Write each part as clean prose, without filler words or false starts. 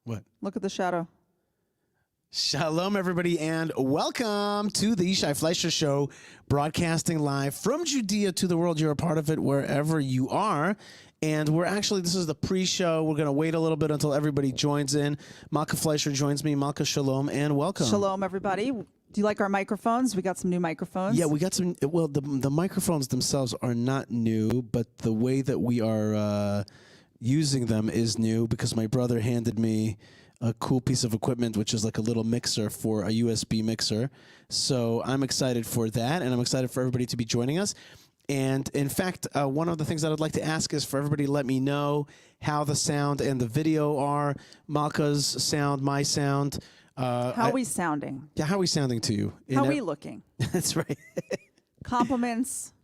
What? Look at the shadow. Shalom, everybody, and welcome to the Yishai Fleischer Show, broadcasting live from Judea to the world. You're a part of it wherever you are. And this is the pre-show. We're going to wait a little bit until everybody joins in. Malkah Fleischer joins me. Malkah, shalom, and welcome. Shalom, everybody. Do you like our microphones? We got some new microphones. Yeah, we got some. Well, the microphones themselves are not new, but the way that we are using them is new because my brother handed me a cool piece of equipment, which is like a little mixer for a USB mixer. So I'm excited for that, and I'm excited for everybody to be joining us. And in fact, one of the things that I'd like to ask is for everybody to let me know how the sound and the video are. Malkah's sound, my sound. How are we sounding? Yeah, how are we sounding to you? How are we looking? That's right. Compliments,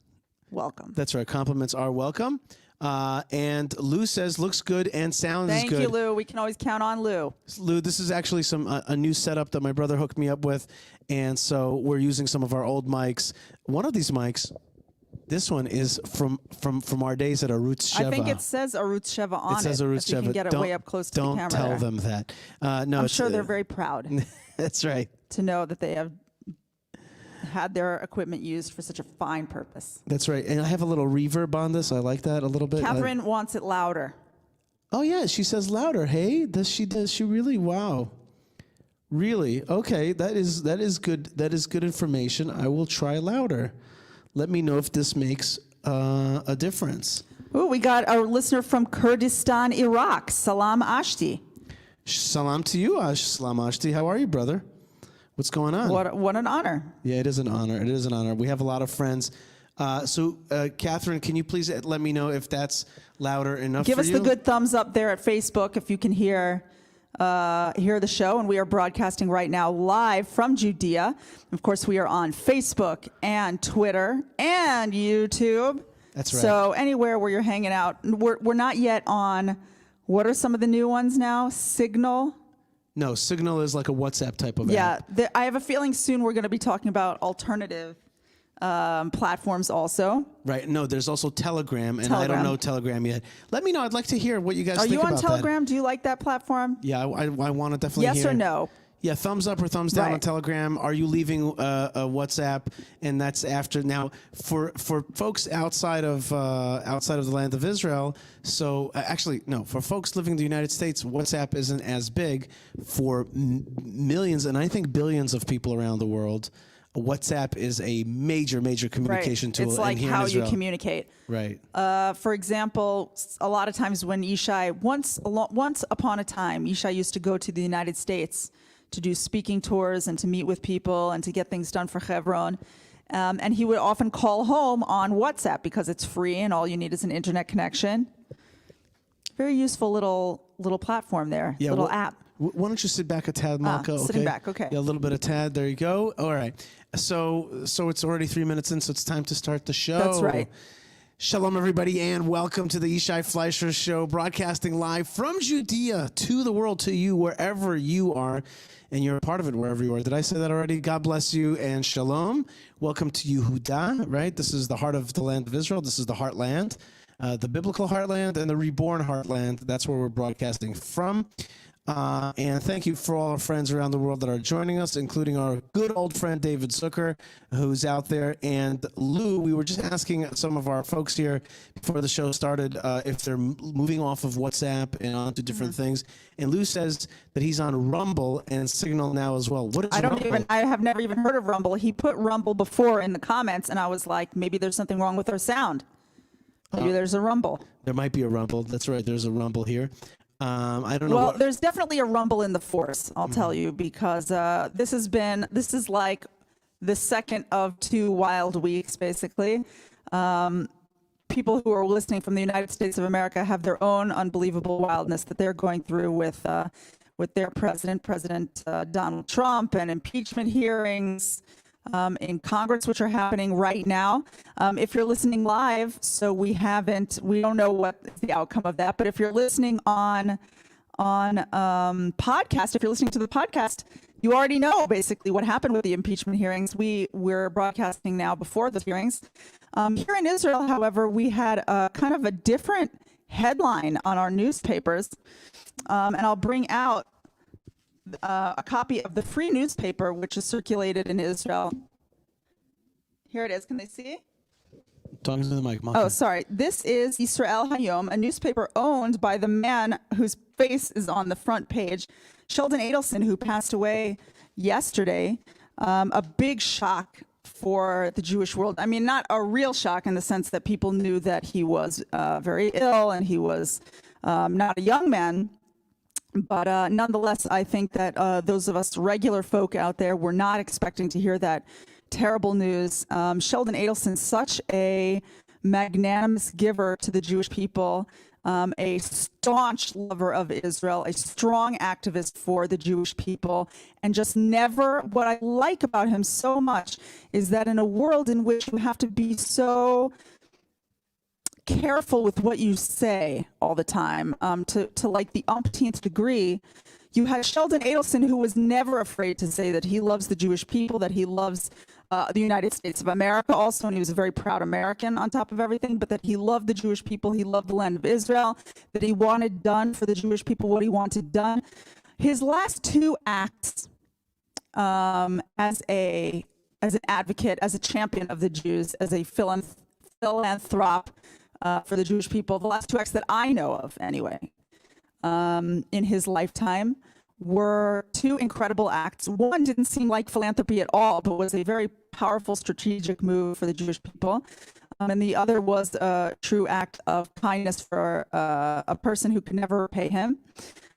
welcome. That's right. Compliments are welcome. And Lou says looks good and sounds good. Thank you, Lou. We can always count on Lou. Lou, this is actually a new setup that my brother hooked me up with, and so we're using some of our old mics. One of these mics, this one is from our days at Arutz Sheva. I think it says Arutz Sheva on it. It says Arutz Sheva. You can get it way up close to the camera. Don't tell there. them that. No, I'm sure they're very proud. That's right. To know that they have had their equipment used for such a fine purpose. That's right. And I have a little reverb on this. I like that a little bit. Catherine wants it louder. Oh yeah, she says louder. Hey, does she really? Wow. Really? Okay, that is good. That is good information. I will try louder. Let me know if this makes a difference. Ooh, we got a listener from Kurdistan, Iraq. Salam Ashti. Salam to you, Salam Ashti. How are you, brother? What's going on? What an honor. Yeah, it is an honor. It is an honor. We have a lot of friends. So, Catherine, can you please let me know if that's louder enough for you? Give us the good thumbs up there at Facebook if you can hear the show. And we are broadcasting right now live from Judea. Of course, we are on Facebook and Twitter and YouTube. That's right. So anywhere where you're hanging out. We're not yet on, what are some of the new ones now? Signal? No, Signal is like a WhatsApp type of app. Yeah, I have a feeling soon we're going to be talking about alternative platforms also. Right. No, there's also Telegram, and I don't know Telegram yet. Let me know. I'd like to hear what you guys think about that. Are you on Telegram? Do you like that platform? Yeah, I want to definitely hear. Yes or no? Yeah, thumbs up or thumbs down on Telegram. Are you leaving a WhatsApp? And that's after. Now, for folks outside of the land of Israel, so actually, no, for folks living in the United States, WhatsApp isn't as big. For millions and I think billions of people around the world, WhatsApp is a major communication tool. It's like here how in Israel. you communicate. Right. For example, a lot of times when Yishai, once upon a time, Yishai used to go to the United States to do speaking tours and to meet with people and to get things done for Hebron. And he would often call home on WhatsApp because it's free and all you need is an internet connection. Very useful little platform there, little app. Why don't you sit back a tad, Malkah? Sitting back, okay. Yeah, a little bit of tad. There you go. All right. So it's already 3 minutes in, so it's time to start the show. That's right. Shalom, everybody, and welcome to the Yishai Fleischer Show, broadcasting live from Judea to the world, to you, wherever you are. And you're a part of it wherever you are. Did I say that already? God bless you and shalom. Welcome to Yehuda, right? This is the heart of the land of Israel. This is the heartland, the biblical heartland and the reborn heartland. That's where we're broadcasting from. And thank you for all our friends around the world that are joining us, including our good old friend David Zucker, who's out there. And Lou, we were just asking some of our folks here before the show started if they're moving off of WhatsApp and onto different things. And Lou says that he's on Rumble and Signal now as well. What is Rumble? I have never even heard of Rumble. He put Rumble before in the comments, and I was like, maybe there's something wrong with our sound. Maybe there's a Rumble. There might be a Rumble. That's right. There's a Rumble here. I don't know. Well, there's definitely a rumble in the force, I'll tell you, because this is like the second of 2 wild weeks, basically. People who are listening from the United States of America have their own unbelievable wildness that they're going through with their President Donald Trump, and impeachment hearings in Congress, which are happening right now. If you're listening live, so we don't know what the outcome of that, but if you're listening on podcast, if you're listening to the podcast, you already know basically what happened with the impeachment hearings. We're broadcasting now before the hearings. Here in Israel, however, we had kind of a different headline on our newspapers. And I'll bring out a copy of the free newspaper, which is circulated in Israel. Here it is. Can they see? Talking to the mic. Oh, sorry. This is Yisrael Hayom, a newspaper owned by the man whose face is on the front page, Sheldon Adelson, who passed away yesterday. A big shock for the Jewish world. I mean, not a real shock in the sense that people knew that he was very ill and he was not a young man. But nonetheless, I think that those of us regular folk out there were not expecting to hear that terrible news. Sheldon Adelson, such a magnanimous giver to the Jewish people, a staunch lover of Israel, a strong activist for the Jewish people, and just never, what I like about him so much is that in a world in which you have to be so careful with what you say all the time, to like the umpteenth degree, you had Sheldon Adelson, who was never afraid to say that he loves the Jewish people, that he loves the United States of America also, and he was a very proud American on top of everything, but that he loved the Jewish people, he loved the land of Israel, that he wanted done for the Jewish people what he wanted done. His last two acts as an advocate, as a champion of the Jews, as a philanthrop for the Jewish people, the last two acts that I know of anyway, in his lifetime, were two incredible acts. One didn't seem like philanthropy at all, but was a very powerful strategic move for the Jewish people. And the other was a true act of kindness for a person who could never repay him.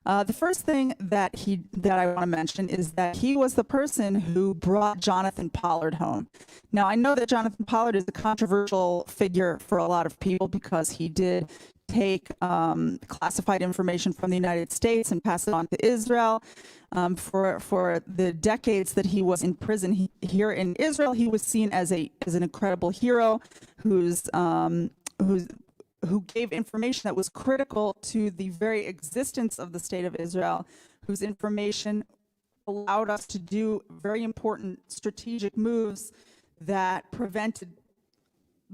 The first thing that I want to mention is that he was the person who brought Jonathan Pollard home. Now, I know that Jonathan Pollard is a controversial figure for a lot of people because he did take classified information from the United States and pass it on to Israel. For the decades that he was in prison here in Israel, he was seen as an incredible hero who gave information that was critical to the very existence of the state of Israel, whose information allowed us to do very important strategic moves that prevented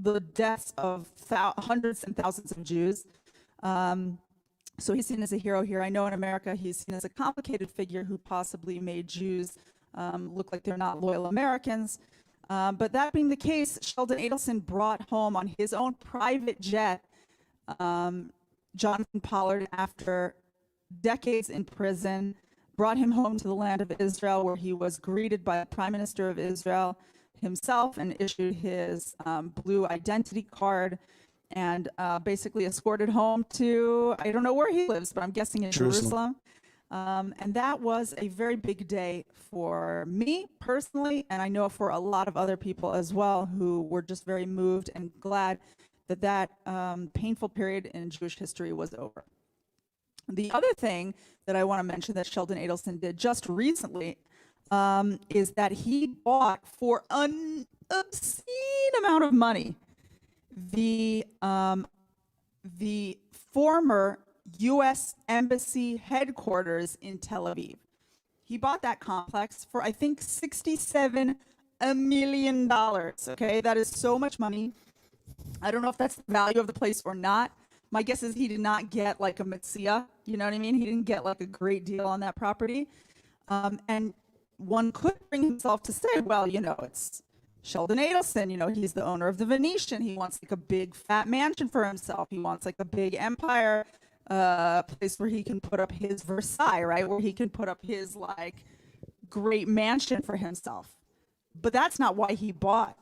the deaths of hundreds and thousands of Jews. So he's seen as a hero here. I know in America he's seen as a complicated figure who possibly made Jews look like they're not loyal Americans. But that being the case, Sheldon Adelson brought home on his own private jet Jonathan Pollard after decades in prison, brought him home to the land of Israel, where he was greeted by the Prime Minister of Israel himself and issued his blue identity card and basically escorted home to, I don't know where he lives, but I'm guessing in Jerusalem. And that was a very big day for me personally, and I know for a lot of other people as well, who were just very moved and glad that painful period in Jewish history was over. The other thing that I want to mention that Sheldon Adelson did just recently is that he bought for an obscene amount of money the former U.S. Embassy headquarters in Tel Aviv. He bought that complex for, I think, $67 million. Okay, that is so much money. I don't know if that's the value of the place or not. My guess is he did not get like a Metsia, you know what I mean? He didn't get like a great deal on that property. And one could bring himself to say, well, you know, it's Sheldon Adelson, you know, he's the owner of the Venetian. He wants like a big fat mansion for himself. He wants like a big empire place where he can put up his Versailles, right? Where he can put up his like great mansion for himself. But that's not why he bought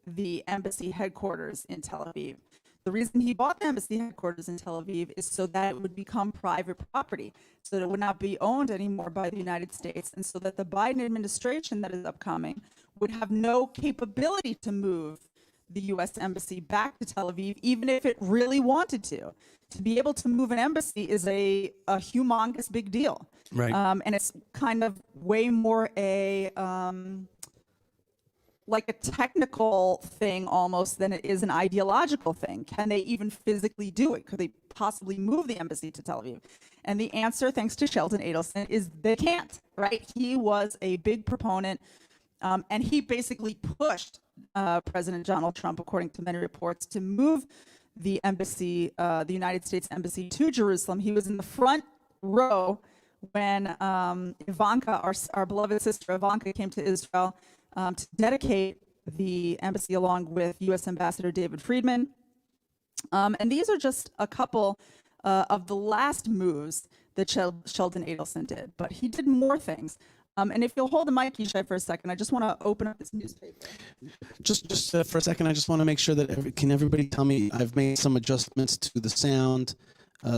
the embassy headquarters in Tel Aviv. The reason he bought the embassy headquarters in Tel Aviv is so that it would become private property, so that it would not be owned anymore by the United States, and so that the Biden administration that is upcoming would have no capability to move the U.S. embassy back to Tel Aviv, even if it really wanted to. To be able to move an embassy is a humongous big deal. Right. And it's kind of way more like a technical thing almost than it is an ideological thing. Can they even physically do it? Could they possibly move the embassy to Tel Aviv? And the answer, thanks to Sheldon Adelson, is they can't, right? He was a big proponent, and he basically pushed President Donald Trump, according to many reports, to move the embassy, the United States Embassy to Jerusalem. He was in the front row when Ivanka, our beloved sister Ivanka, came to Israel to dedicate the embassy along with U.S. Ambassador David Friedman. And these are just a couple of the last moves that Sheldon Adelson did, but he did more things. And if you'll hold the mic, Yishai, for a second, I just want to open up this newspaper. Just for a second, I just want to make sure that can everybody tell me I've made some adjustments to the sound.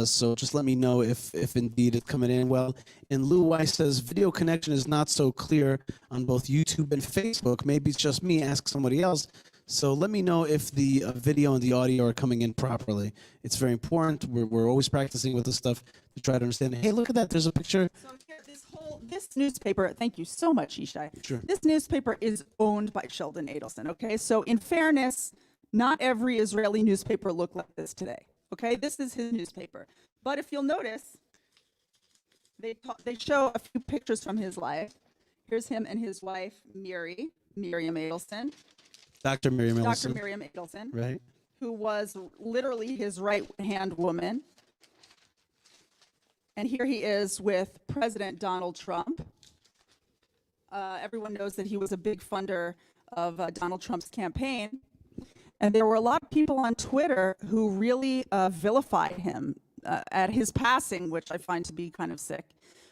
So just let me know if indeed it's coming in well. And Lou Weiss says video connection is not so clear on both YouTube and Facebook. Maybe it's just me. Ask somebody else. So let me know if the video and the audio are coming in properly. It's very important. We're always practicing with this stuff to try to understand. Hey, look at that. There's a picture. So here, this newspaper, thank you so much, Yishai. Sure. This newspaper is owned by Sheldon Adelson, okay? So in fairness, not every Israeli newspaper look like this today, okay? This is his newspaper. But if you'll notice, they show a few pictures from his life. Here's him and his wife, Miriam Adelson. Dr. Miriam Adelson. Dr. Miriam Adelson. Right. Who was literally his right-hand woman. And here he is with President Donald Trump. Everyone knows that he was a big funder of Donald Trump's campaign. And there were a lot of people on Twitter who really vilified him at his passing, which I find to be kind of sick.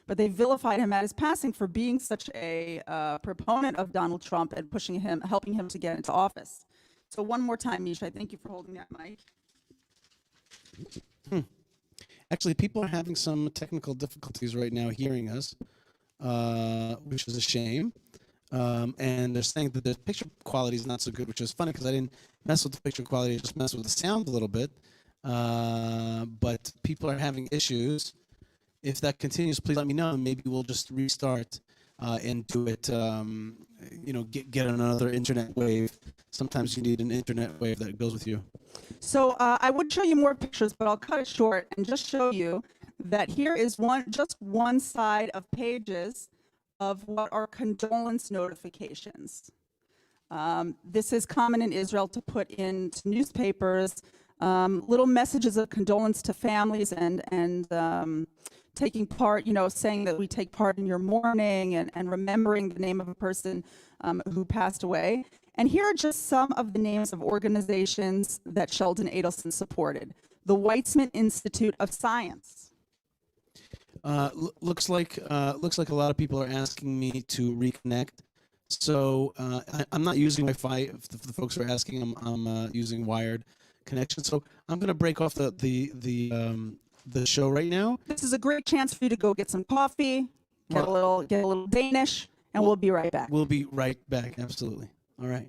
But they vilified him at his passing for being such a proponent of Donald Trump and helping him to get into office. So one more time, Yishai, thank you for holding that mic. Actually, people are having some technical difficulties right now hearing us, which is a shame. And they're saying that the picture quality is not so good, which is funny because I didn't mess with the picture quality, I just messed with the sound a little bit. But people are having issues. If that continues, please let me know, and maybe we'll just restart and do it, get another internet wave. Sometimes you need an internet wave that goes with you. So I would show you more pictures, but I'll cut it short and just show you that here is just one side of pages of what are condolence notifications. This is common in Israel to put into newspapers little messages of condolence to families and taking part, saying that we take part in your mourning and remembering the name of a person who passed away. And here are just some of the names of organizations that Sheldon Adelson supported. The Weizmann Institute of Science. Looks like a lot of people are asking me to reconnect. So I'm not using Wi-Fi. If the folks are asking, I'm using wired connection. So I'm going to break off the show right now. This is a great chance for you to go get some coffee, get a little Danish, and we'll be right back. We'll be right back. Absolutely. All right.